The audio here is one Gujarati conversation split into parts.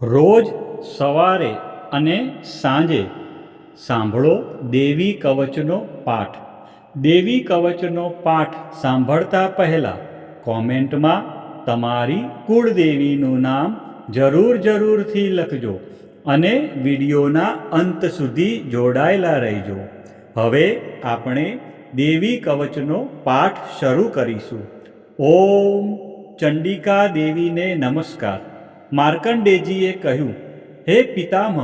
રોજ સવારે અને સાંજે સાંભળો દેવી કવચનો પાઠ. દેવી કવચનો પાઠ સાંભળતા પહેલાં કોમેન્ટમાં તમારી કુળદેવીનું નામ જરૂરથી લખજો અને વિડીયોના અંત સુધી જોડાયેલા રહેજો. હવે આપણે દેવી કવચનો પાઠ શરૂ કરીશું. ઓમ ચંડિકા દેવીને નમસ્કાર. માર્કંડેયજીએ કહ્યું, હે પિતામહ,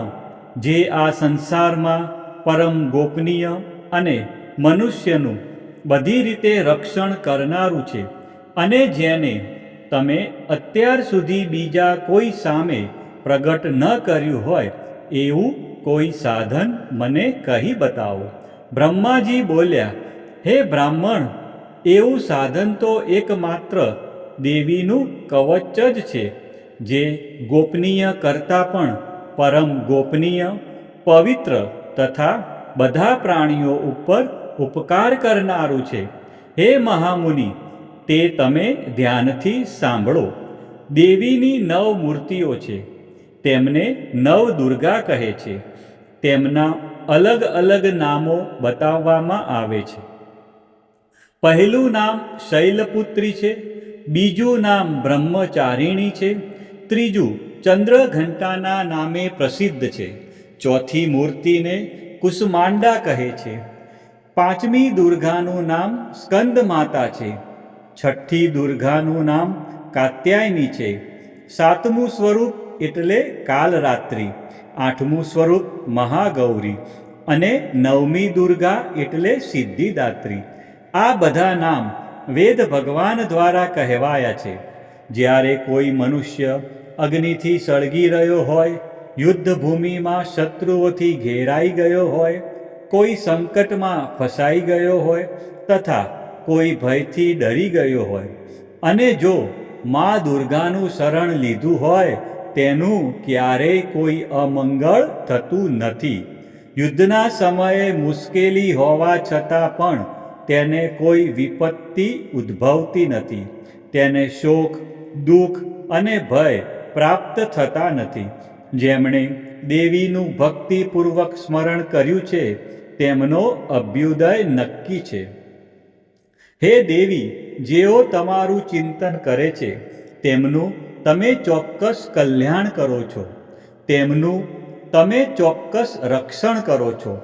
જે આ સંસારમાં પરમ ગોપનીય અને મનુષ્યનું બધી રીતે રક્ષણ કરનારું છે અને જેને તમે અત્યાર સુધી બીજા કોઈ સામે પ્રગટ ન કર્યું હોય એવું કોઈ સાધન મને કહી બતાવો. બ્રહ્માજી બોલ્યા, હે બ્રાહ્મણ, એવું સાધન તો એકમાત્ર દેવીનું કવચ જ છે, જે ગોપનીય કરતાં પણ પરમ ગોપનીય, પવિત્ર તથા બધા પ્રાણીઓ ઉપર ઉપકાર કરનારું છે. હે મહામુનિ, તે તમે ધ્યાનથી સાંભળો. દેવીની 9 મૂર્તિઓ છે. તેમને નવદુર્ગા કહે છે. તેમના અલગ અલગ નામો બતાવવામાં આવે છે. પહેલું નામ શૈલપુત્રી છે, બીજું નામ બ્રહ્મચારિણી છે, ત્રીજું ચંદ્રઘંટાના નામે પ્રસિદ્ધ છે, ચોથી મૂર્તિને કુસમાંડા કહે છે, પાંચમી દુર્ગાનું નામ સ્કંદ માતા છે, છઠ્ઠી દુર્ગાનું નામ કાત્યાયની છે, સાતમું સ્વરૂપ એટલે કાલરાત્રિ, આઠમું સ્વરૂપ મહાગૌરી અને નવમી દુર્ગા એટલે સિદ્ધિદાત્રી. આ બધા નામ વેદ ભગવાન દ્વારા કહેવાયા છે. જ્યારે કોઈ મનુષ્ય અગ્નિથી સળગી રહ્યો હોય, યુદ્ધભૂમિમાં શત્રુઓથી ઘેરાઈ ગયો હોય, કોઈ સંકટમાં ફસાઈ ગયો હોય તથા કોઈ ભયથી ડરી ગયો હોય અને જો મા દુર્ગાનું શરણ લીધું હોય તેનું ક્યારેય કોઈ અમંગળ થતું નથી. યુદ્ધના સમયે મુશ્કેલી હોવા છતાં પણ તેને કોઈ વિપત્તિ ઉદ્ભવતી નથી. તેને શોક, દુઃખ અને ભય પ્રાપ્ત થતા નથી. જેમણે દેવીનું ભક્તિપૂર્વક સ્મરણ કર્યું છે તેમનો અભ્યુદય નક્કી છે. હે દેવી, જેઓ તમારું ચિંતન કરે છે તેમનું તમે ચોક્કસ કલ્યાણ કરો છો, તેમનું તમે ચોક્કસ રક્ષણ કરો છો.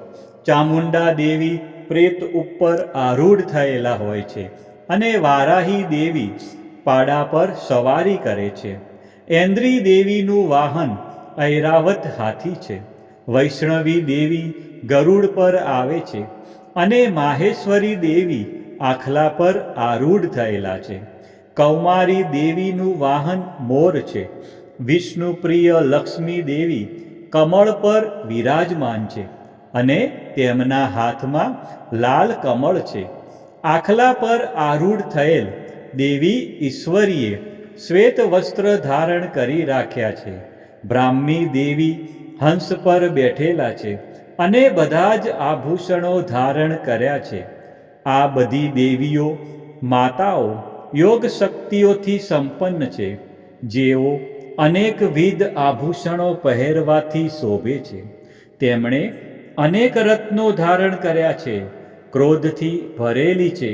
ચામુંડા દેવી પ્રેત ઉપર આરૂઢ થયેલા હોય છે અને વારાહી દેવી પાડા પર સવારી કરે છે. ઐન્દ્રી દેવીનું વાહન ઐરાવત હાથી છે. વૈષ્ણવી દેવી ગરુડ પર આવે છે અને માહેશ્વરી દેવી આખલા પર આરૂઢ થયેલા છે. કૌમારી દેવીનું વાહન મોર છે. વિષ્ણુપ્રિય લક્ષ્મી દેવી કમળ પર વિરાજમાન છે અને તેમના હાથમાં લાલ કમળ છે. આખલા પર આરૂઢ થયેલ દેવી ઈશ્વરીએ શ્વેત વસ્ત્ર ધારણ કરી રાખ્યા છે. બ્રાહ્મી દેવી હંસ પર બેઠેલા છે અને બધા જ આભૂષણો ધારણ કર્યા છે. આ બધી દેવીઓ માતાઓ યોગ શક્તિઓથી સંપન્ન છે, જેઓ અનેકવિધ આભૂષણો પહેરવાથી શોભે છે. તેમણે અનેક રત્નો ધારણ કર્યા છે, ક્રોધથી ભરેલી છે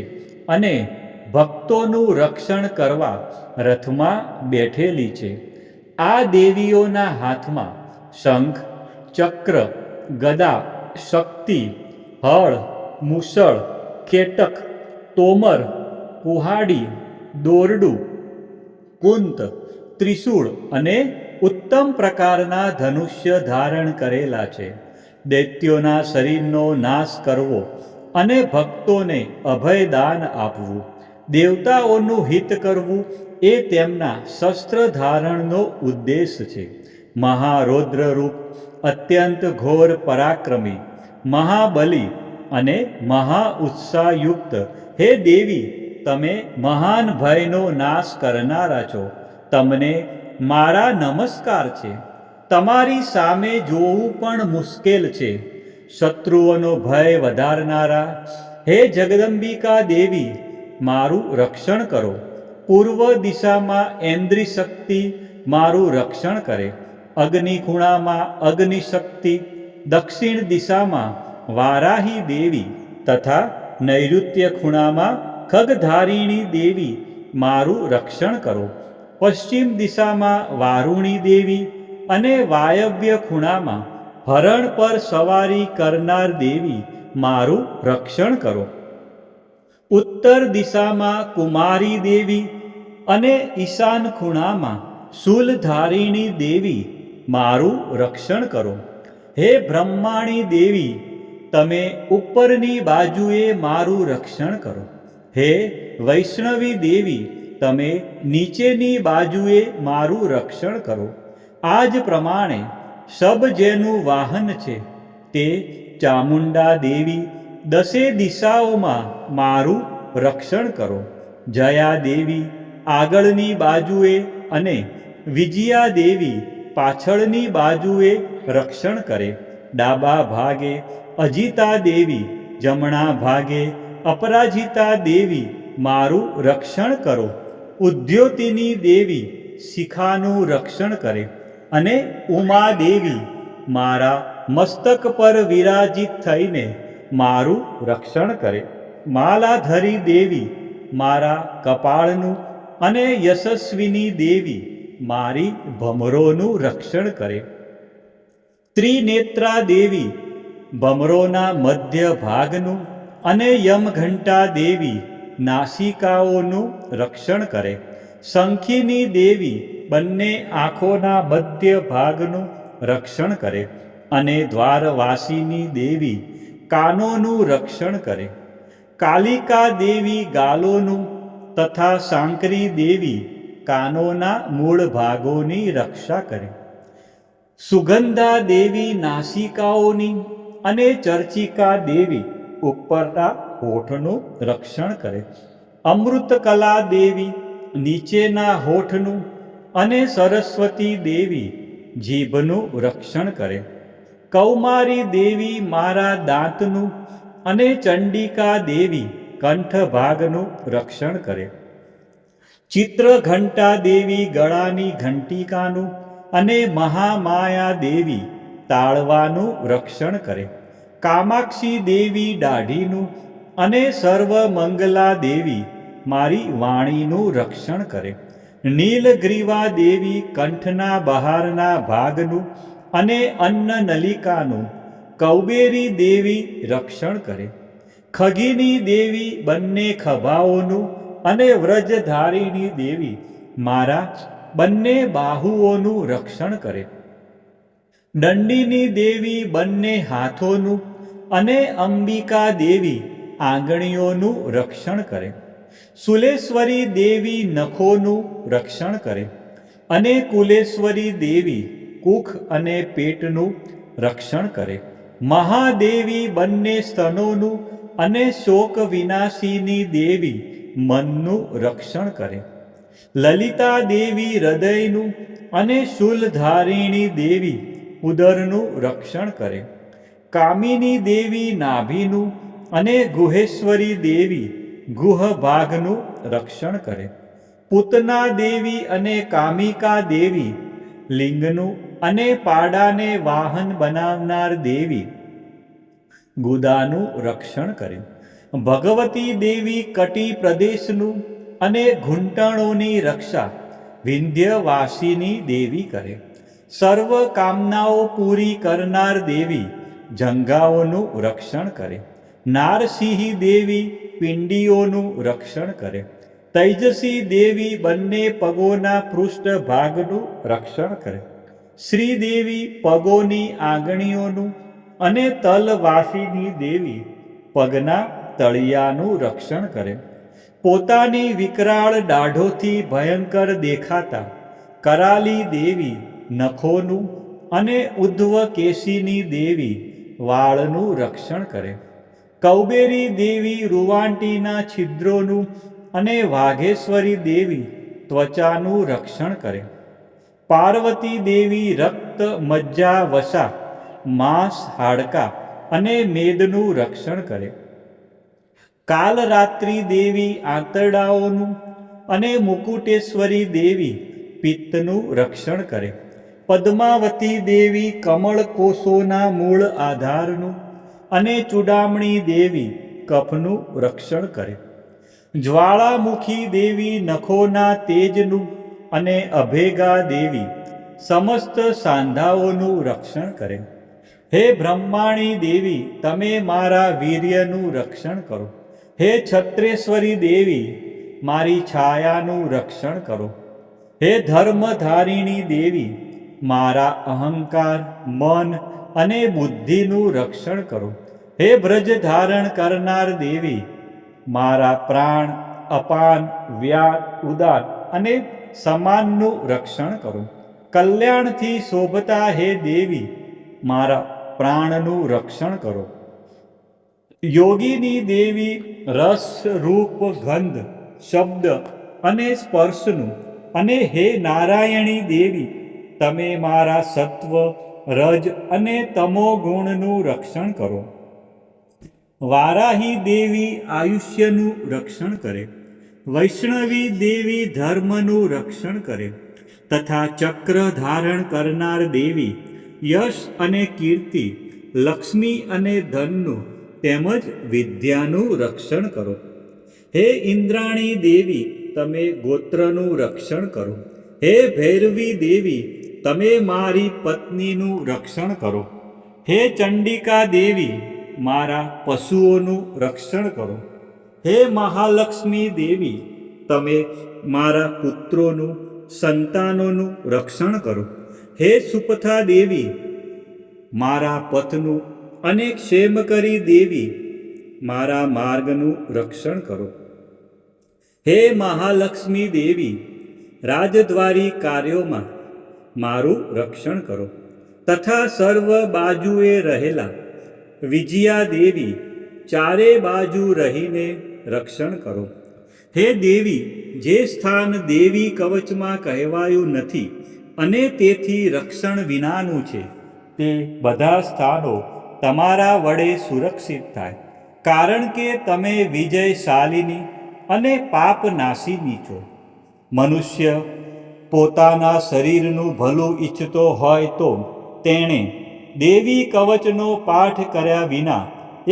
અને ભક્તોનું રક્ષણ કરવા રથમાં બેઠેલી છે. આ દેવીઓના હાથમાં શંખ, ચક્ર, ગદા, શક્તિ, હળ, મૂસળ, કેટક, તોમર, કુહાડી, દોરડું, કુંત, ત્રિશૂળ અને ઉત્તમ પ્રકારના ધનુષ્ય ધારણ કરેલા છે. દૈત્યોના શરીરનો નાશ કરવો અને ભક્તોને અભયદાન આપવું, દેવતાઓનું હિત કરવું એ તેમના શસ્ત્ર ધારણનો ઉદ્દેશ છે. મહારૌદ્ર રૂપ, અત્યંત ઘોર પરાક્રમી, મહાબલી અને મહાઉત્સાહયુક્ત હે દેવી, તમે મહાન ભયનો નાશ કરનારા છો. તમને મારા નમસ્કાર છે. તમારી સામે જોવું પણ મુશ્કેલ છે. શત્રુઓનો ભય વધારનારા હે જગદંબિકા દેવી, મારું રક્ષણ કરો. પૂર્વ દિશામાં ઐન્દ્રી શક્તિ મારું રક્ષણ કરે અગ્નિ ખૂણામાં અગ્નિશક્તિ, દક્ષિણ દિશામાં વારાહી દેવી તથા નૈઋત્ય ખૂણામાં ખગધારિણી દેવી મારું રક્ષણ કરો. પશ્ચિમ દિશામાં વારુણી દેવી અને વાયવ્ય ખૂણામાં હરણ પર સવારી કરનાર દેવી મારું રક્ષણ કરો. ઉત્તર દિશામાં કુમારી દેવી અને ઈશાન ખૂણામાં શૂલધારિણી દેવી મારું રક્ષણ કરો. હે બ્રહ્માણી દેવી, તમે ઉપરની બાજુએ મારું રક્ષણ કરો. હે વૈષ્ણવી દેવી, તમે નીચેની બાજુએ મારું રક્ષણ કરો. આ જ પ્રમાણે શબ જેનું વાહન છે તે ચામુંડા દેવી દસે દિશાઓમાં મારું રક્ષણ કરો. જયા દેવી આગળની બાજુએ અને વિજયા દેવી પાછળની બાજુએ રક્ષણ કરે. ડાબા ભાગે અજિતા દેવી, જમણા ભાગે અપરાજિતા દેવી મારું રક્ષણ કરો. ઉદ્યોતિની દેવી શિખાનું રક્ષણ કરે અને ઉમા દેવી મારા મસ્તક પર વિરાજિત થઈને મારું રક્ષણ કરે. માલાધરી દેવી મારા કપાળનું અને યશસ્વિની દેવી મારી ભમરોનું રક્ષણ કરે. ત્રિનેત્રા દેવી ભમરોના મધ્ય ભાગનું અને યમઘંટા દેવી નાસિકાઓનું રક્ષણ કરે. શંખીની દેવી બંને આંખોના મધ્ય ભાગનું રક્ષણ કરે અને દ્વારવાસીની દેવી કાનોનું રક્ષણ કરે. કાલિકા દેવી ગાલોનું તથા સાંકરી દેવી કાનોના મૂળ ભાગોની રક્ષા કરે. સુગંધા દેવી નાસિકાઓની અને ચર્ચિકા દેવી ઉપરના હોઠનું રક્ષણ કરે. અમૃતકલા દેવી નીચેના હોઠનું અને સરસ્વતી દેવી જીભનું રક્ષણ કરે. કૌમારી દેવી મારા દાંતનું અને ચંડિકા દેવી કંઠ ભાગનું રક્ષણ કરે. ચિત્રઘંટા દેવી ગળાની ઘંટિકાનું અને મહામાયા દેવી તાળવાનું રક્ષણ કરે. કામાક્ષી દેવી દાઢીનું અને સર્વમંગલા દેવી મારી વાણીનું રક્ષણ કરે. નીલગ્રીવા દેવી કંઠના બહારના ભાગનું અને અન્ન નલિકાનું કૌબેરી દેવી રક્ષણ કરે. ખગીની દેવી બંને ખભાઓનું અને વ્રજધારિણી દેવી મારા બંને બાહુઓનું રક્ષણ કરે. દંડિની દેવી બંને હાથોનું અને અંબિકા દેવી આંગળીઓનું રક્ષણ કરે. સુલેશ્વરી દેવી નખોનું રક્ષણ કરે અને કુલેશ્વરી દેવી કુખ અને પેટનું રક્ષણ કરે. મહાદેવી બંને સ્તનોનું અને શોક વિનાશીની દેવી મનનું રક્ષણ કરે. લલિતા દેવી હૃદયનું અને શૂલધારિણી દેવી ઉદરનું રક્ષણ કરે. કામિની દેવી નાભીનું અને ગુહેશ્વરી દેવી ગુહ ભાગનું રક્ષણ કરે. પૂતના દેવી અને કામિકા દેવી લિંગનું અને પાડાને વાહન બનાવનાર દેવી ગુદાનું રક્ષણ કરે. ભગવતી દેવી કટી પ્રદેશનું અને ઘૂંટણોની રક્ષા વિંધ્યવાસીની દેવી કરે. સર્વ કામનાઓ પૂરી કરનાર દેવી જંઘાઓનું રક્ષણ કરે. નારસિંહી દેવી પિંડીઓનું રક્ષણ કરે. તૈજસી દેવી બંને પગોના પૃષ્ઠ ભાગનું રક્ષણ કરે. શ્રીદેવી પગોની આંગળીઓનું અને તલવાસીની દેવી પગના તળિયાનું રક્ષણ કરે. પોતાની વિકરાળ દાઢોથી ભયંકર દેખાતા કરાલી દેવી નખોનું અને ઉદ્ધવ કેશીની દેવી વાળનું રક્ષણ કરે. કૌબેરી દેવી રૂવાંટીના છિદ્રોનું અને વાઘેશ્વરી દેવી ત્વચાનું રક્ષણ કરે. પાર્વતી દેવી રક્ત, મજ્જા, વસા, માંસ, હાડકા અને મેદનું રક્ષણ કરે. કાલરાત્રિ દેવી આંતરડાઓનું અને મુકુટેશ્વરી દેવી પિત્તનું રક્ષણ કરે. પદ્માવતી દેવી કમળ કોષોના મૂળ આધારનું અને ચૂડામણી દેવી કફનું રક્ષણ કરે. જ્વાળામુખી દેવી નખોના તેજનું અને અભેગા દેવી સમસ્ત સાંધાઓનું રક્ષણ કરે. હે બ્રહ્માણી દેવી, તમે મારા વીર્યનું રક્ષણ કરો. હે છત્રેશ્વરી દેવી, મારી છાયાનું રક્ષણ કરો. હે ધર્મધારિણી દેવી, મારા અહંકાર, મન અને બુદ્ધિનું રક્ષણ કરો. હે વ્રજ ધારણ કરનાર દેવી, મારા પ્રાણ, અપાન, વ્યાન, ઉદાન અને સમાનનું રક્ષણ કરો. કલ્યાણથી શોભતા હે દેવી, મારા પ્રાણનું રક્ષણ કરો. યોગીની દેવી રસ, રૂપ, ગંધ, શબ્દ અને સ્પર્શનું અને હે નારાયણી દેવી, તમે મારા સત્વ, રજ અને તમો ગુણનું રક્ષણ કરો. વારાહી દેવી આયુષ્યનું રક્ષણ કરે. વૈષ્ણવી દેવી ધર્મનું રક્ષણ કરે તથા ચક્ર ધારણ કરનાર દેવી યશ અને કીર્તિ, લક્ષ્મી અને ધનનું તેમજ વિદ્યાનું રક્ષણ કરો. હે ઇન્દ્રાણી દેવી, તમે ગોત્રનું રક્ષણ કરો. હે ભૈરવી દેવી, તમે મારી પત્નીનું રક્ષણ કરો. હે ચંડિકા દેવી, મારા પશુઓનું રક્ષણ કરો. હે મહાલક્ષ્મી દેવી, તમે મારા પુત્રોનું, સંતાનોનું રક્ષણ કરો. હે સુપથા દેવી, મારા પથનું અને ક્ષેમકરી દેવી, મારા માર્ગનું રક્ષણ કરો. હે મહાલક્ષ્મી દેવી, રાજદ્વારી કાર્યોમાં મારું રક્ષણ કરો તથા સર્વ બાજુએ રહેલા વિજયા દેવી, ચારે બાજુ રહીને રક્ષણ કરો. હે દેવી, જે સ્થાન દેવી કવચમાં કહેવાયું નથી અને તેથી રક્ષણ વિનાનું છે, તે બધા સ્થાનો તમારા વડે સુરક્ષિત થાય, કારણ કે તમે વિજયશાલિની અને પાપનાશીની છો. મનુષ્ય પોતાના શરીરનું ભલું ઈચ્છતો હોય તો તેણે દેવી કવચનો પાઠ કર્યા વિના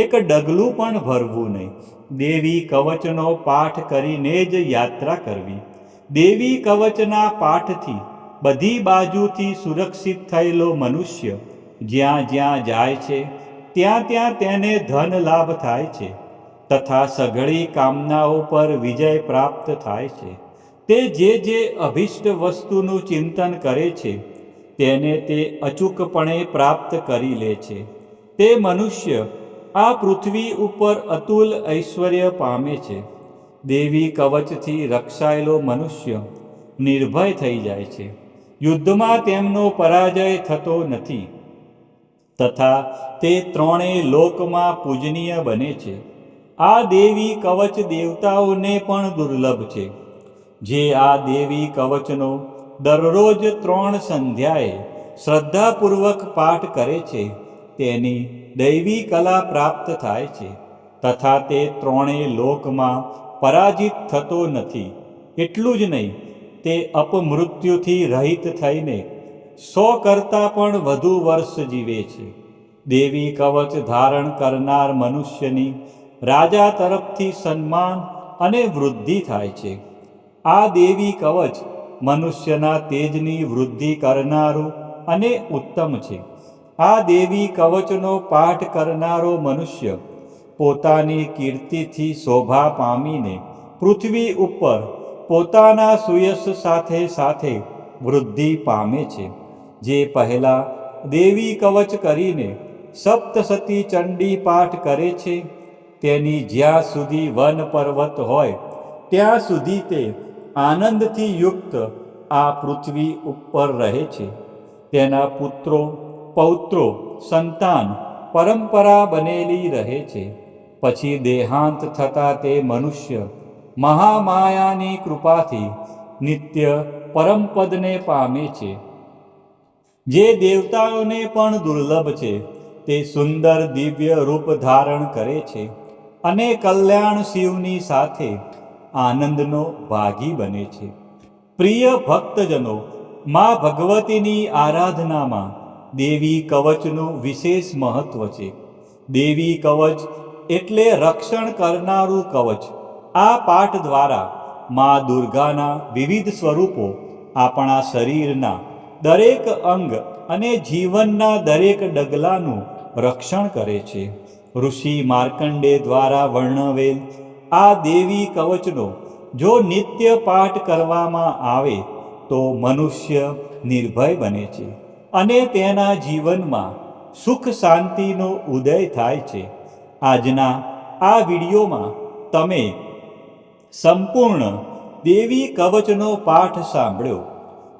એક ડગલું પણ ભરવું નહીં. દેવી કવચનો પાઠ કરીને જ યાત્રા કરવી. દેવી કવચના પાઠથી બધી બાજુથી સુરક્ષિત થયેલો મનુષ્ય જ્યાં જ્યાં જાય છે ત્યાં ત્યાં તેને ધન લાભ થાય છે તથા સઘળી કામનાઓ પર વિજય પ્રાપ્ત થાય છે. તે જે અભિષ્ટ વસ્તુનું ચિંતન કરે છે તેને તે અચૂકપણે પ્રાપ્ત કરી લે છે. તે મનુષ્ય આ પૃથ્વી ઉપર અતુલ ઐશ્વર્ય પામે છે. દેવી કવચથી રક્ષાયેલો મનુષ્ય નિર્ભય થઈ જાય છે. યુદ્ધમાં તેમનો પરાજય થતો નથી તથા તે ત્રણેય લોકમાં પૂજનીય બને છે. આ દેવી કવચ દેવતાઓને પણ દુર્લભ છે. જે આ દેવી કવચનો દરરોજ 3 સંધ્યાએ શ્રદ્ધાપૂર્વક પાઠ કરે છે તેની દૈવી કલા પ્રાપ્ત થાય છે તથા તે ત્રણેય લોકમાં પરાજિત થતો નથી. એટલું જ નહીં, તે અપમૃત્યુથી રહિત થઈને 100 કરતાં પણ વધુ વર્ષ જીવે છે. દેવી કવચ ધારણ કરનાર મનુષ્યની રાજા તરફથી સન્માન અને વૃદ્ધિ થાય છે. આ દેવી કવચ મનુષ્યના તેજની વૃદ્ધિ કરનારું અને ઉત્તમ છે. આ દેવી કવચનો પાઠ કરનારો મનુષ્ય પોતાની કીર્તિથી શોભા પામીને પૃથ્વી ઉપર પોતાના સુયશ સાથે સાથે વૃદ્ધિ પામે છે. જે પહેલાં દેવી કવચ કરીને સપ્તસતી ચંડી પાઠ કરે છે તેની જ્યાં સુધી વન પર્વત હોય ત્યાં સુધી તે આનંદથી યુક્ત આ પૃથ્વી ઉપર રહે છે. તેના પુત્રો, પૌત્રો, સંતાન પરંપરા બનેલી રહે છે. પછી દેહાંત થતાં તે મનુષ્ય મહામાયાની કૃપાથી નિત્ય પરમપદને પામે છે. જે દેવતાઓને પણ દુર્લભ છે તે સુંદર દિવ્ય રૂપ ધારણ કરે છે અને કલ્યાણ શિવની સાથે આનંદનો ભાગી બને છે. પ્રિય ભક્તજનો, મા ભગવતીની આરાધનામાં દેવી કવચનું વિશેષ મહત્વ છે. દેવી કવચ એટલે રક્ષણ કરનારું કવચ. આ પાઠ દ્વારા મા દુર્ગાના વિવિધ સ્વરૂપો આપણા શરીરના દરેક અંગ અને જીવનના દરેક ડગલાનું રક્ષણ કરે છે. ઋષિ માર્કંડે દ્વારા વર્ણવેલ આ દેવી કવચનો જો નિત્ય પાઠ કરવામાં આવે તો મનુષ્ય નિર્ભય બને છે અને તેના જીવનમાં સુખ શાંતિનો ઉદય થાય છે. આજના આ વિડીયોમાં તમે સંપૂર્ણ દેવી કવચનો પાઠ સાંભળ્યો.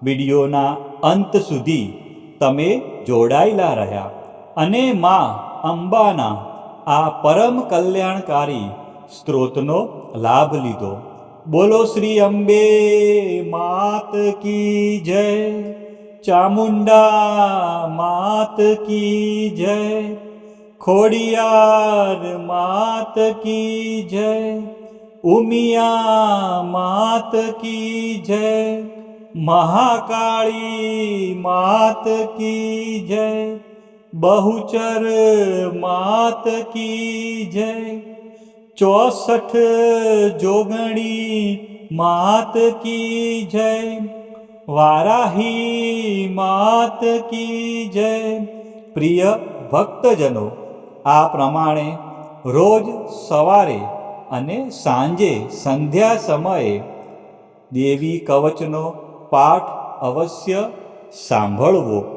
વિડીયોના અંત સુધી તમે જોડાયેલા રહ્યા અને મા અંબાના આ પરમ કલ્યાણકારી સ્ત્રોતનો લાભ લીધો. બોલો શ્રી અંબે માત કી જય, ચામુંડા માત કી જય, ખોડિયાર માત કી જય, ઉમિયા માત કી જય, મહાકાળી માત કી જય, બહુચર માત કી જય, 64 જોગણી માત કી જય, વારાહી માત કી જય. પ્રિય ભક્તજનો, આ પ્રમાણે રોજ સવારે અને સાંજે સંધ્યા સમયે દેવી કવચનો પાઠ અવશ્ય સાંભળવો.